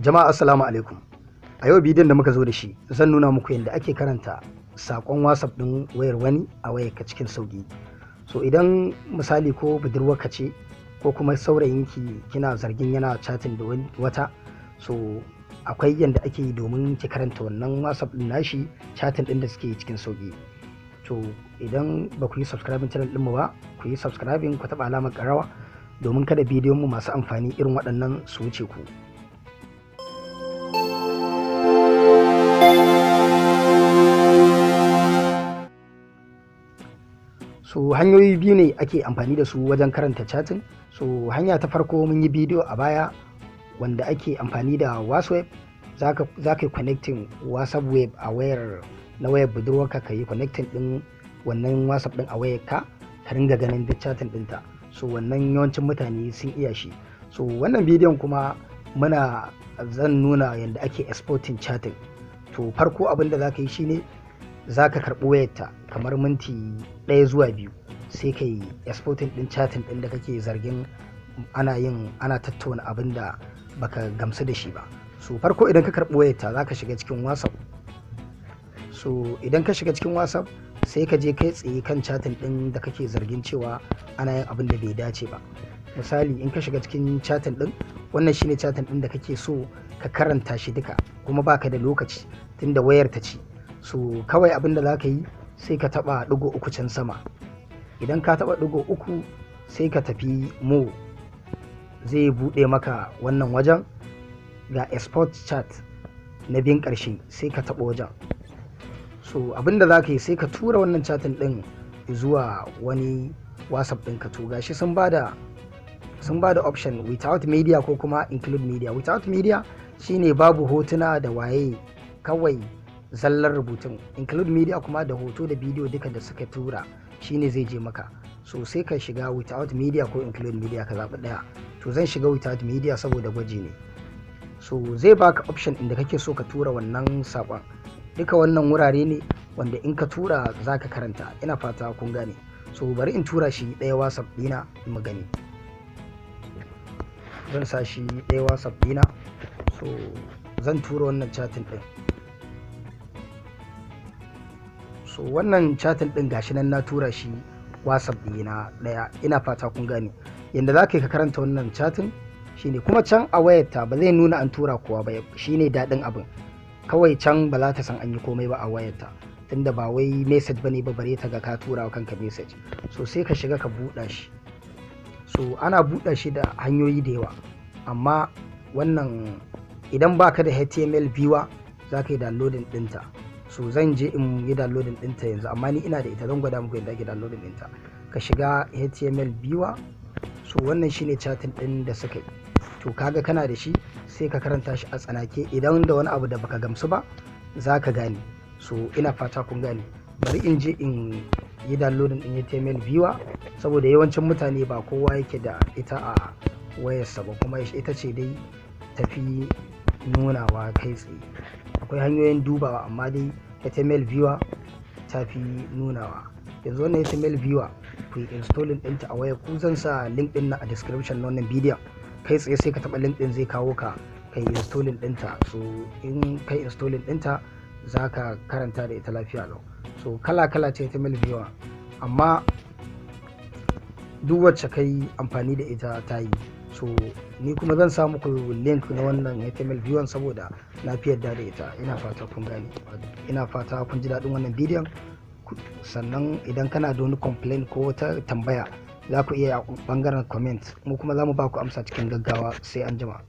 Jama'a assalamu alaikum. A yau bidiyon da muka zo da shi zan nuna muku yadda ake karanta sakon WhatsApp din wayar wani a wayarka cikin sauki. So idan misali ko budurwarka ce ko kuma saurayinki kina zargin yana chatting da wata, so akwai yadda ake yi domin ki karanta wannan WhatsApp din nashi chatting din da suke cikin sauki. To idan ba ku yi subscribing channel din mu ba, ku yi subscribing, ku taba alamar karawa domin kada bidiyon mu masu amfani irin waɗannan su wuce ku. So hanyoyi biyu ne ake amfani da su wajen karanta chatting. So hanya ta farko mun yi bidiyo a baya wanda ake amfani da WhatsApp. za ka yi connecting WhatsApp web a wayar budurwarka, ka yi connecting din wannan WhatsApp din a wayar ka ringa ganin duk chatting dinta. So wannan yawancin mutane sun iya shi. So wannan bidiyon kuma zan nuna yadda ake exporting chatting. To farko abin da za ka yi shine za ka karɓi wayarta kamar minti 1 zuwa 2 sai ka yi exporting din chatting din da kake zargin ana tattauna abin da baka gamsu da shi ba. So farko idan ka karɓi wayarta za ka shiga cikin WhatsApp. So idan ka shiga cikin WhatsApp sai ka je kai tsaye kan chatting din da kake zargin cewa ana yin abin da bai dace ba. Misali in ka shiga cikin chatting din, wannan shine chatting din da kake so ka karanta shi duka kuma baka da lokaci tunda wayar ta ce. So kawai abin da za ka yi sai ka taba ɗigo 3 can sama. Idan ka taba ɗigo 3 sai ka tafi mo, zai buɗe maka wannan wajen ga export chat na biyun ƙarshe, sai ka taba wajen. So abin da za ka yi sai ka tura wannan chatting ɗin zuwa wani WhatsApp ɗinka. To gashi sun ba da option without media ko kuma include media. Without media shine babu hotuna da waye, kawai zallar rubutun. Include media kuma da hoto da bidiyo duka da suka tura shine zai je maka. So sai ka shiga without media ko include media, ka zaɓi ɗaya. To zan shiga without media saboda gwaji ne. So zai baka option inda kake so ka tura wannan saƙon. Duka wannan wurare ne wanda in ka tura za ka karanta. Ina fata kun gane. So bari in tura shi ɗaya WhatsApp ɗina mu gani. Zan sa shi ɗaya WhatsApp ɗina. So zan tura wannan chatting ɗin. So wannan chatting ɗin gashi nan na tura shi WhatsApp ɗina ɗaya. Ina fata kun gane. Yanda za ka yi ka karanta wannan chatting shine, kuma can a wayarta ba zai nuna an tura kowa ba, shine daɗin abin. Kawai can ba za ta san an yi komai ba a wayarta tunda ba wai message bane ba bare ta ga ka tura wa kanka message. So sai ka shiga ka buɗa shi. So ana buɗa shi da hanyoyi da yawa, amma wannan idan baka da HTML viewer za ka yi downloading ɗinta. So zan je in yi downloading ɗinta yanzu, amma ni ina da ita, zan gwada muku yadda ake downloading ɗinta. Ka shiga HTML viewer. So wannan shine chatting ɗin da suka yi. To kaga kana da shi sai ka karanta shi a tsanake. Idan da wani abu da baka gamsu ba za ka gane. So ina fata kun gane. Bari in je in yi downloading ɗin HTML viewer saboda yawancin mutane ba kowa yake da ita a wayarsa ba, kuma ita ce dai tafi nunawa kai tsaye. Akwai hanyoyin dubawa amma dai HTML viewer ta fi nunawa. Yanzu wannan HTML viewer ku yi installing ɗinta a wayar ku. Zan sa link ɗin na a description na wannan bidiyon. Kai tsaye sai ka taɓa link ɗin zai kawo ka yi installing ɗinta. So in kai installing ɗinta za ka karanta da ita lafiya lau. So kala ce HTML viewer, amma duk wacce kai amfani da ita ta yi. So ni kuma zan sa muku link na wannan HTML viewer saboda na fi yarda da ita. Ina fata kun gane. Ina fata kun ji daɗin wannan bidiyon. Sannan idan kana da wani complaint ko wata tambaya za ku iya a ɓangaren comment, mu kuma za mu ba ku amsa cikin gaggawa. Sai an jima.